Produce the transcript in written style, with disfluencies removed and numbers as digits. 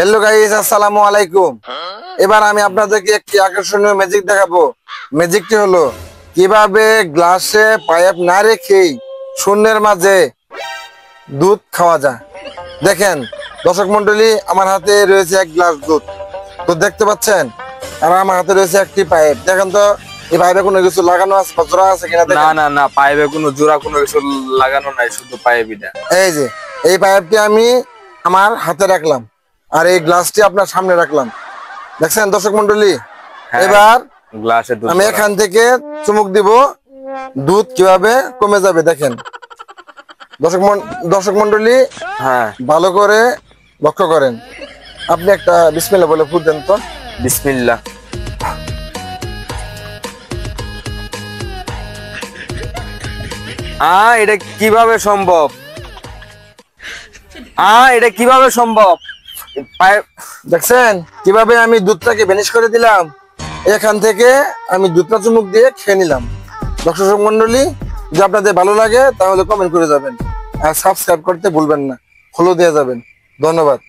Hello guys, আসসালামু আলাইকুম। এবার আমি আপনাদেরকে একটি আকর্ষণীয় ম্যাজিক দেখাবো। ম্যাজিকটি হলো কিভাবে গ্লাসে পাইপ না রেখেই শূন্যের মাঝে দুধ খাওয়া যায়। দেখেন দর্শক মন্ডলী, আমার হাতে রয়েছে এক গ্লাস দুধ, তো দেখতে পাচ্ছেন। আর আমার হাতে রয়েছে একটি পাইপ। দেখেন তো এই পাইপে কোনো কিছু লাগানো আছে বা জোড়া আছে কিনা। না না না, পাইপে কোনো জোড়া কোনো কিছু লাগানো নাই, শুধু পাইপই না। এই যে এই পাইপটি আমি আমার হাতে রাখলাম আর এই গ্লাসটি আপনার সামনে রাখলাম। দেখছেন দর্শক মন্ডলী, হ্যাঁ, এবার গ্লাসে দুধ আমি ভরা। এখান থেকে চুমুক দিব, দুধ কিভাবে কমে যাবে দেখেন। দর্শক মন্ডলী, হ্যাঁ, ভালো করে লক্ষ্য করেন। আপনি একটা বিসমিল্লাহ বলে ফুট দেন তো। বিসমিল্লাহ। এটা কিভাবে সম্ভব? এটা কিভাবে সম্ভব? পাইপ। দেখছেন কিভাবে আমি দুধটাকে ভ্যানিশ করে দিলাম। এখান থেকে আমি দুধটা চুমুক দিয়ে খেয়ে নিলাম। দর্শক মন্ডলী, যদি আপনাদের ভালো লাগে তাহলে কমেন্ট করে যাবেন আর সাবস্ক্রাইব করতে ভুলবেন না, ফলো দিয়ে যাবেন। ধন্যবাদ।